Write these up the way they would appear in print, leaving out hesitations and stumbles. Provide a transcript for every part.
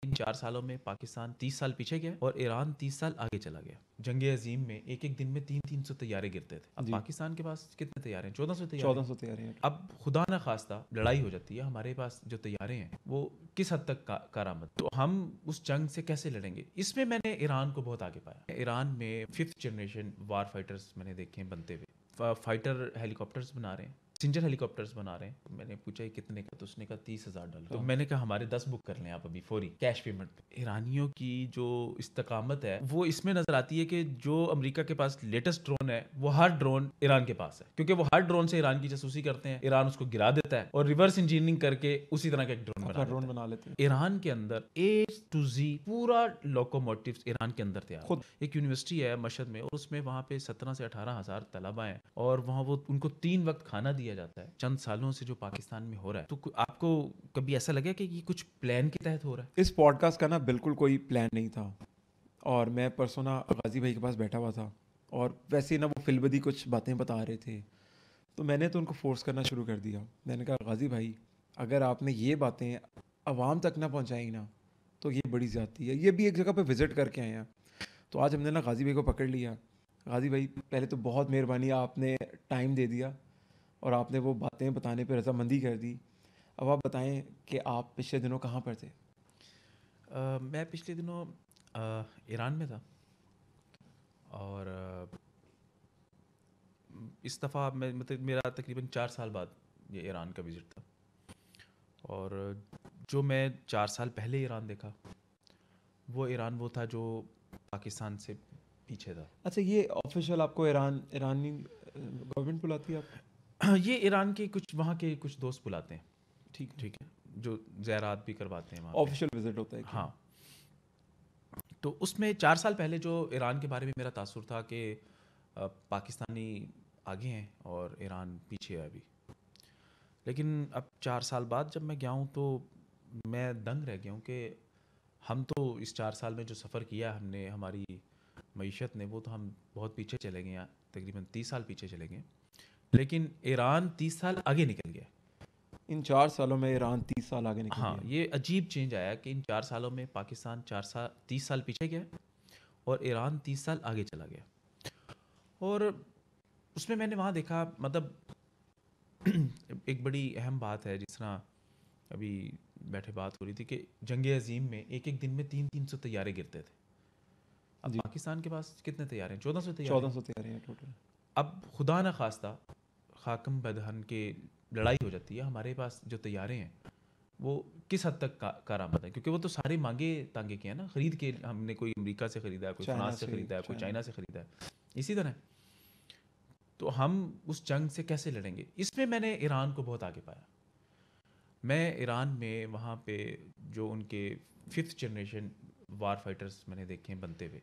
इन 4 सालों में पाकिस्तान 30 साल पीछे गया और ईरान 30 साल आगे चला गया। जंग अजीम में एक एक दिन में 300-300 तैयारे गिरते थे। अब जी। पाकिस्तान के पास कितने तैयारे हैं? 1400 तैयारे 1400 तैयारी है। अब खुदा न खास्ता लड़ाई हो जाती है, हमारे पास जो तैयारे हैं वो किस हद तक कारामद, तो हम उस जंग से कैसे लड़ेंगे? इसमें मैंने ईरान को बहुत आगे पाया। ईरान में 5th जनरेशन वार फाइटर्स मैंने देखे हैं बनते हुए। फाइटर हेलीकॉप्टर्स बना रहे हैं, सिंजर हेलीकॉप्टर्स बना रहे हैं। मैंने पूछा ये कितने का, तो उसने कहा $30,000। तो मैंने कहा हमारे 10 बुक कर लें आप अभी फौरी कैश पेमेंट पे। ईरानियों की जो इस्तकामत है वो इसमें नजर आती है कि जो अमेरिका के पास लेटेस्ट ड्रोन है वो हर ड्रोन ईरान के पास है, क्योंकि वो हर ड्रोन से ईरान की जासूसी करते हैं, ईरान उसको गिरा देता है और रिवर्स इंजीनियरिंग करके उसी तरह का एक ड्रोन बना लेते हैं। ईरान के अंदर A to Z पूरा लोकोमोटिव ईरान के अंदर तैयार खुद एक यूनिवर्सिटी है मशहद में, और उसमें वहाँ पे 17 से 18 हज़ार तलबा हैं और वहाँ वो उनको 3 वक्त खाना दिया जाता है। चंद सालों से जो पाकिस्तान में हो रहा है, तो आपको कभी ऐसा लगा कि ये कुछ प्लान के तहत हो रहा है? इस पॉडकास्ट का ना बिल्कुल कोई प्लान नहीं था, और मैं परसों ना गाजी भाई के पास बैठा हुआ था, और वैसे ही ना वो फिलबदी कुछ बातें बता रहे थे, तो मैंने तो उनको फोर्स करना शुरू कर दिया। मैंने कहा गाजी भाई, अगर आपने ये बातें आवाम तक ना पहुंचाई ना तो ये बड़ी ज़्यादती है। ये भी एक जगह पे विज़िट करके आए हैं। तो आज हमने ना गाजी भाई को पकड़ लिया। गाजी भाई, पहले तो बहुत मेहरबानी, आपने टाइम दे दिया और आपने वो बातें बताने पर रजामंदी कर दी। अब आप बताएं कि आप पिछले दिनों कहाँ पर थे? मैं पिछले दिनों ईरान में था, और इस दफ़ा मैं मतलब मेरा तकरीबन 4 साल बाद ये ईरान का विज़िट था। और जो मैं 4 साल पहले ईरान देखा वो ईरान वो था जो पाकिस्तान से पीछे था। अच्छा, ये ऑफिशियल आपको ईरानी गवर्नमेंट बुलाती है आप? ये ईरान के कुछ वहाँ के कुछ दोस्त बुलाते हैं, ठीक है, ठीक है, जो ज़ियारात भी करवाते हैं वहाँ पे। ऑफिशियल विजिट होता है क्या? हाँ, तो उसमें 4 साल पहले जो ईरान के बारे में मेरा तासुर था कि पाकिस्तानी आगे हैं और ईरान पीछे है अभी। लेकिन अब 4 साल बाद जब मैं गया हूँ तो मैं दंग रह गया हूँ कि हम तो इस 4 साल में जो सफ़र किया हमने, हमारी मईशत ने, वो तो हम बहुत पीछे चले गए हैं, तकरीबन 30 साल पीछे चले गए। लेकिन ईरान 30 साल आगे निकल गया। इन 4 सालों में ईरान 30 साल आगे निकल हाँ, गया। ये अजीब चेंज आया कि इन 4 सालों में पाकिस्तान 30 साल पीछे गया और ईरान 30 साल आगे चला गया। और उसमें मैंने वहाँ देखा, मतलब एक बड़ी अहम बात है, जिस तरह अभी बैठे बात हो रही थी कि जंग अजीम में एक एक दिन में 300-300 तैयारे गिरते थे। अब जी, पाकिस्तान के पास कितने तैयारे हैं? 1400 तैयारे 1400 तैयारी है टोटल। अब खुदा न खास्ता खाकम बदहन के लड़ाई हो जाती है, हमारे पास जो तैयारे हैं वो किस हद तक कारामद है, क्योंकि वो तो सारे मांगे तांगे के हैं ना, खरीद के हमने, कोई अमेरिका से खरीदा है, कोई चाइना फ्रांस से से, खरीदा है, कोई चाइना चाइना से खरीदा है, इसी तरह। तो हम उस जंग से कैसे लड़ेंगे? इसमें मैंने ईरान को बहुत आगे पाया। मैं ईरान में वहाँ पे जो उनके 5th जनरेशन वार फाइटर्स मैंने देखे हैं बनते हुए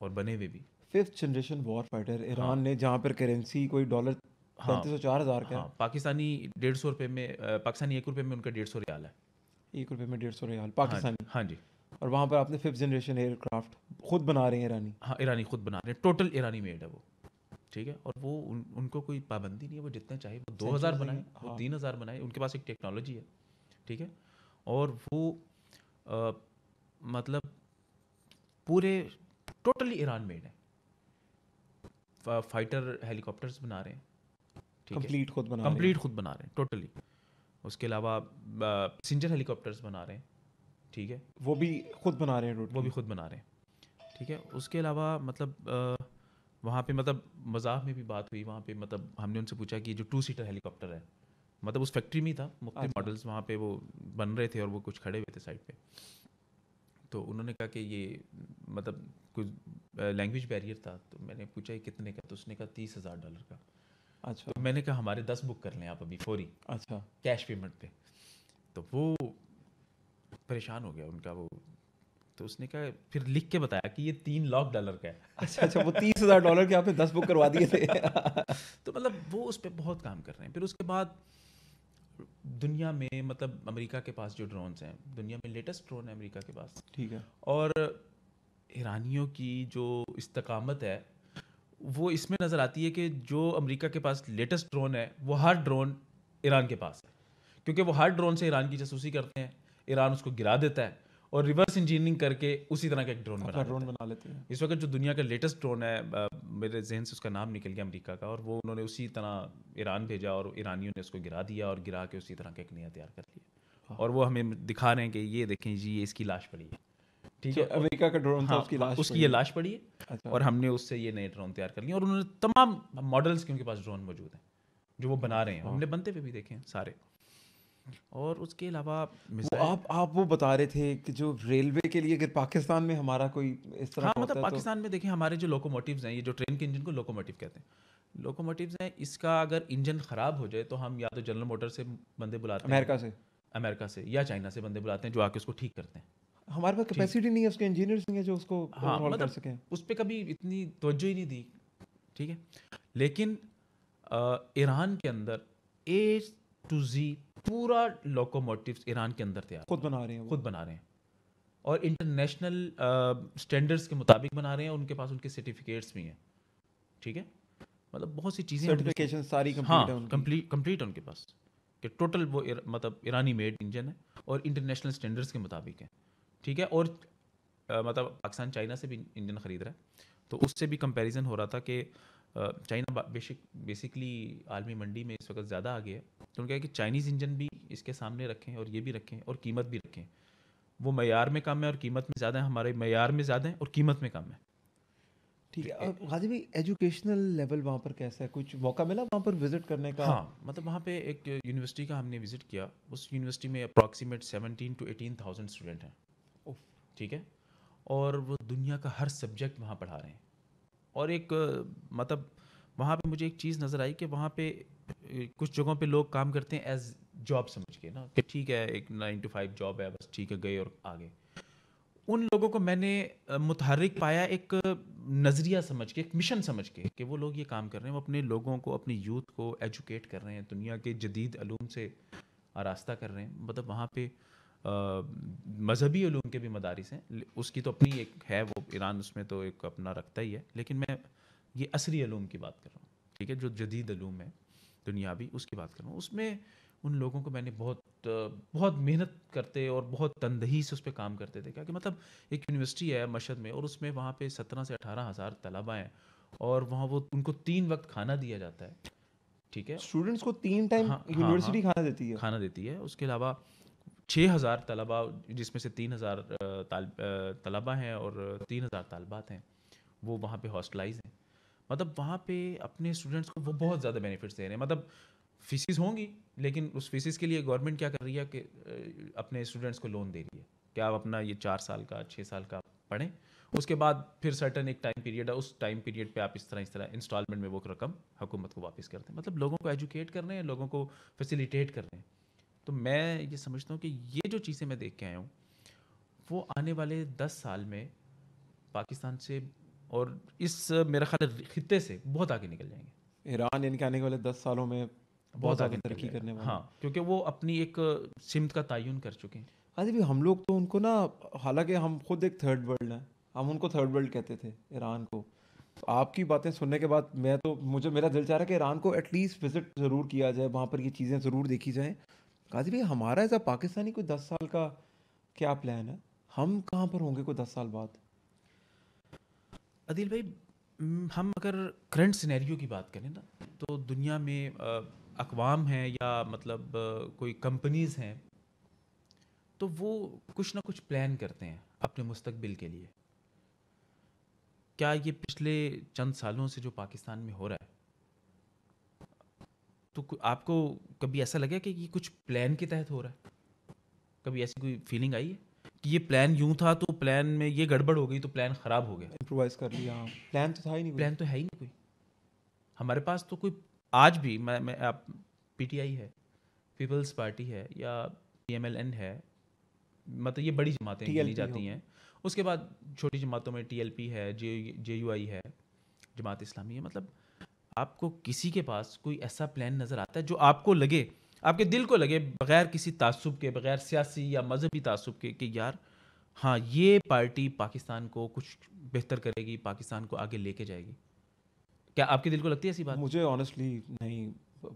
और बने हुए भी। 5th जनरेशन वॉर फाइटर हाँ ईरान ने, जहाँ पर करेंसी कोई $3500 हाँ 4000 का हाँ, पाकिस्तानी 150 रुपये में, पाकिस्तानी 1 रुपये में उनका 150 रियाल है। है, 1 रुपये में 150 रियाल हाँ जी, पाकिस्तानी। हाँ जी। और वहाँ पर आपने 5th जनरेशन एयरक्राफ्ट खुद बना रहे हैं ईरानी। हाँ, ईरानी खुद बना रहे हैं, टोटल ईरानी मेड है वो, ठीक है। और वो उनको कोई पाबंदी नहीं है, वो जितने चाहे वो 2000 सेंचुरीज नहीं बनाए, है, वो हाँ। 3000 बनाए, उनके पास एक टेक्नोलॉजी है, ठीक है। और वो अ, मतलब पूरे टोटली ईरान मेड है। फाइटर हेलीकॉप्टर्स बना रहे हैं, ठीक है, कंप्लीट खुद बना रहे हैं। कंप्लीट खुद बना रहे हैं टोटली। उसके अलावा सिंजर हेलीकॉप्टर्स बना रहे हैं, ठीक है, वो भी खुद बना रहे हैं वो भी टोटली। खुद बना रहे हैं, ठीक है। उसके अलावा मतलब वहाँ पे मतलब मजाक में भी बात हुई वहाँ पे, मतलब हमने उनसे पूछा कि जो 2 सीटर हेलीकॉप्टर है, मतलब उस फैक्ट्री में ही था, मुख्तलिफ अच्छा, मॉडल्स वहाँ पे वो बन रहे थे और वो कुछ खड़े हुए थे साइड पे। तो उन्होंने कहा कि ये मतलब कुछ लैंग्वेज बैरियर था, तो मैंने पूछा ये कितने का, तो उसने कहा $30,000 का। अच्छा, तो मैंने कहा हमारे 10 बुक कर लें आप अभी फौरी अच्छा, कैश पेमेंट पे। तो वो परेशान हो गया उनका वो, तो उसने कहा, फिर लिख के बताया कि ये $3 लाख का है। अच्छा, अच्छा, वो $30,000 के आपने 10 बुक करवा दिए थे। तो मतलब वो उस पर बहुत काम कर रहे हैं। फिर उसके बाद दुनिया में, मतलब अमेरिका के पास जो ड्रोन्स हैं, दुनिया में लेटेस्ट ड्रोन है अमेरिका के पास, ठीक है। और ईरानियों की जो इस्तकामत है वो इसमें नज़र आती है कि जो अमेरिका के पास लेटेस्ट ड्रोन है वो हर ड्रोन ईरान के पास है, क्योंकि वो हर ड्रोन से ईरान की जासूसी करते हैं, ईरान उसको गिरा देता है और रिवर्स इंजीनियरिंग करके उसी तरह का एक ड्रोन अपना बना ड्रोन लेते बना लेते हैं। हैं। इस वक्त जो दुनिया का लेटेस्ट ड्रोन है, मेरे जहन से उसका नाम निकल गया, अमेरिका का, और वो उन्होंने उसी तरह ईरान भेजा और ईरानियों ने उसको गिरा दिया और गिरा के उसी तरह का एक नया तैयार कर लिया। हाँ। और वो हमें दिखा रहे हैं कि ये देखें जी, ये इसकी लाश पड़ी है, ठीक जो है। अमेरिका का ड्रोन था हाँ उसकी हाँ, लाश उसकी पड़ी ये है। लाश पड़ी है अच्छा। और हमने उससे ये नए ड्रोन तैयार कर लिए और उन्होंने तमाम मॉडल्स के उनके पास ड्रोन मौजूद हैं जो वो बना रहे हैं, हाँ। हमने बनते हुए भी देखे हैं सारे। और उसके अलावा वो मिसाइल, आप वो बता रहे थे कि जो रेलवे के लिए अगर पाकिस्तान में हमारा कोई इस तरह हाँ का मतलब होता है तो पाकिस्तान में देखें हमारे जो लोकोमोटिव्स हैं, ये जो ट्रेन के इंजन को लोकोमोटिव कहते हैं, लोकोमोटिव्स हैं, इसका अगर इंजन ख़राब हो जाए तो हम या तो जनरल मोटर से बंदे बुलाते हैं, अमेरिका से। अमेरिका से या चाइना से बंदे बुलाते हैं जो आके उसको ठीक करते हैं। हमारे पास ठीक, कैपेसिटी नहीं है, उसके इंजीनियर्स नहीं है जो उसको हाँ ओवरऑल कर मतलब सकें। उस पर कभी इतनी तवज्जो ही नहीं दी, ठीक है। लेकिन ईरान के अंदर ए टू जी पूरा लोकोमोटिव्स ईरान के अंदर तैयार, खुद बना रहे हैं वो। खुद बना रहे हैं और इंटरनेशनल स्टैंडर्ड्स के मुताबिक बना रहे हैं और उनके पास उनके सर्टिफिकेट्स भी हैं, ठीक है। मतलब बहुत सी चीज़ें सर्टिफिकेशन सारी कंप्लीट है हाँ उनकी। कंप्लीट है उनके पास कि टोटल वो मतलब ईरानी मेड इंजन है और इंटरनेशनल स्टैंडर्ड्स के मुताबिक है, ठीक है। और मतलब पाकिस्तान चाइना से भी इंजन ख़रीद रहा है, तो उससे भी कंपैरिजन हो रहा था कि चाइना बेसिकली आलमी मंडी में इस वक्त ज़्यादा आगे है, तो उन्होंने कहा कि चाइनीज़ इंजन भी इसके सामने रखें और ये भी रखें और कीमत भी रखें। वो मयार में कम है और कीमत में ज़्यादा है, हमारे मयार में ज़्यादा है और कीमत में कम है। ठीक है। अब गाजी भाई एजुकेशनल लेवल वहाँ पर कैसा है, कुछ मौका मिला वहाँ पर विजिट करने का? हाँ मतलब वहाँ पे एक यूनिवर्सिटी का हमने विज़िट किया, उस यूनिवर्सिटी में अप्रॉक्सीमेट 17 to 18,000 स्टूडेंट हैं, उफ। ठीक है। और वो दुनिया का हर सब्जेक्ट वहाँ पढ़ा रहे हैं। और एक मतलब वहाँ पे मुझे एक चीज़ नज़र आई कि वहाँ पे कुछ जगहों पे लोग काम करते हैं एज जॉब समझ के ना, कि ठीक है एक 9 to 5 जॉब है, बस ठीक है गए और आगे। उन लोगों को मैंने मुतहर्रिक पाया एक नज़रिया समझ के, एक मिशन समझ के कि वो लोग ये काम कर रहे हैं, वो अपने लोगों को, अपनी यूथ को एजुकेट कर रहे हैं, दुनिया के जदीद अलूम से आरास्ता कर रहे हैं। मतलब वहाँ पे मजहबी उलूम के भी मदारिस हैं, उसकी तो अपनी एक है, वो ईरान उसमें तो एक अपना रखता ही है, लेकिन मैं ये असरी उलूम की बात कर रहा हूँ, ठीक है, जो जदीद उलूम है दुनियावी, उसकी बात कर रहा हूँ। उसमें उन लोगों को मैंने बहुत मेहनत करते और बहुत तनदही से उस पर काम करते थे, क्या कि मतलब एक यूनिवर्सिटी है मशहद में और उसमें वहाँ पे 17 से 18 हज़ार तलबा हैं और वहाँ वो उनको 3 वक्त खाना दिया जाता है, ठीक है। स्टूडेंट्स को 3 टाइम हाँ हाँ यूनिवर्सिटी हाँ खाना देती है? खाना देती है। उसके अलावा 6,000 तलबा, जिसमें से 3,000 तलबा हैं और 3,000 तालबात हैं, वो वहाँ पे हॉस्टलाइज हैं। मतलब वहाँ पे अपने स्टूडेंट्स को वो बहुत ज़्यादा बेनिफिट्स दे रहे हैं। मतलब फीसिस होंगी, लेकिन उस फीसिस के लिए गवर्नमेंट क्या कर रही है कि अपने स्टूडेंट्स को लोन दे रही है कि आप अपना ये 4 साल का 6 साल का पढ़ें, उसके बाद फिर सर्टन एक टाइम पीरियड है, उस टाइम पीरियड पे आप इस तरह इंस्टॉलमेंट में वो रकम हुकूमत को वापस करते हैं। मतलब लोगों को एजुकेट कर रहे हैं, लोगों को फैसिलिटेट कर रहे हैं। तो मैं ये समझता हूँ कि ये जो चीज़ें मैं देख के आया हूँ, वो आने वाले 10 साल में पाकिस्तान से और इस मेरा ख्याल है खित्ते से बहुत आगे निकल जाएंगे। ईरान यानी कि आने वाले 10 सालों में बहुत आगे ज़्यादा निकल तरक्की जाएगा, करने वाला है। हाँ, क्योंकि वो अपनी एक सिमत का तयन कर चुके हैं। अरे भी हम लोग तो उनको ना, हालांकि हम खुद एक थर्ड वर्ल्ड हैं, हम उनको थर्ड वर्ल्ड कहते थे ईरान को। तो आपकी बातें सुनने के बाद मेरा दिल चाह रहा है कि ईरान को एटलीस्ट विजिट ज़रूर किया जाए, वहाँ पर ये चीज़ें ज़रूर देखी जाएँ। काजी भाई हमारा ऐसा पाकिस्तानी कोई 10 साल का क्या प्लान है? हम कहाँ पर होंगे कोई 10 साल बाद? अदिल भाई, हम अगर करंट सिनेरियो की बात करें ना, तो दुनिया में अक़वाम हैं या मतलब कोई कंपनीज़ हैं, तो वो कुछ ना कुछ प्लान करते हैं अपने मुस्तकबिल के लिए। क्या ये पिछले चंद सालों से जो पाकिस्तान में हो रहा है, तो आपको कभी ऐसा लगा कि ये कुछ प्लान के तहत हो रहा है? कभी ऐसी कोई फीलिंग आई है कि ये प्लान यूं था तो प्लान में ये गड़बड़ हो गई तो प्लान ख़राब हो गया? इम्प्रोवाइज़ कर लिया, हाँ। प्लान तो था ही नहीं कोई। प्लान तो है ही नहीं कोई हमारे पास। तो कोई आज भी मैं आप पीटीआई है, पीपल्स पार्टी है या पीएमएलएन है, मतलब ये बड़ी जमातें गिनी TLP जाती हो। हैं। उसके बाद छोटी जमातों में टीएलपी है, जेयूआई है, जमात इस्लामी है। मतलब आपको किसी के पास कोई ऐसा प्लान नज़र आता है जो आपको लगे, आपके दिल को लगे, बगैर किसी तासुब के, बगैर सियासी या मजहबी तासुब के, कि यार हाँ ये पार्टी पाकिस्तान को कुछ बेहतर करेगी, पाकिस्तान को आगे लेके जाएगी? क्या आपके दिल को लगती है ऐसी बात? मुझे ऑनेस्टली नहीं,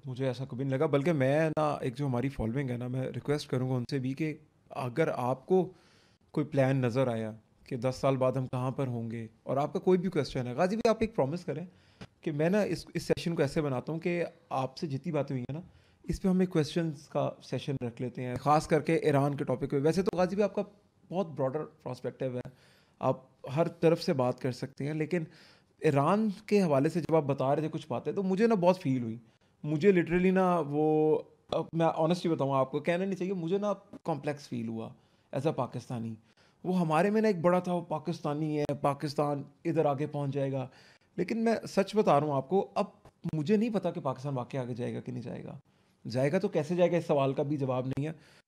मुझे ऐसा कभी नहीं लगा। बल्कि मैं ना, एक जो हमारी फॉलोइंग है ना, मैं रिक्वेस्ट करूँगा उनसे भी कि अगर आपको कोई प्लान नज़र आया कि 10 साल बाद हम कहाँ पर होंगे, और आपका कोई भी क्वेश्चन है, गाजी भाई आप एक प्रॉमिस करें कि मैं ना इस सेशन को ऐसे बनाता हूँ कि आपसे जितनी बातें हुई है ना, इस पे हम एक क्वेश्चंस का सेशन रख लेते हैं, ख़ास करके ईरान के टॉपिक पे। वैसे तो गाजी भाई आपका बहुत ब्रॉडर प्रोस्पेक्टिव है, आप हर तरफ से बात कर सकते हैं, लेकिन ईरान के हवाले से जब आप बता रहे थे कुछ बातें, तो मुझे ना बहुत फील हुई। मुझे लिटरली ना वो, अब मैं ऑनेस्टली बताऊँ आपको, कहना नहीं चाहिए, मुझे ना कॉम्प्लेक्स फील हुआ एज अ पाकिस्तानी। वो हमारे में ना एक बड़ा था, वो पाकिस्तानी है, पाकिस्तान इधर आगे पहुंच जाएगा। लेकिन मैं सच बता रहा हूँ आपको, अब मुझे नहीं पता कि पाकिस्तान वाकई आगे जाएगा कि नहीं जाएगा। जाएगा तो कैसे जाएगा, इस सवाल का भी जवाब नहीं है।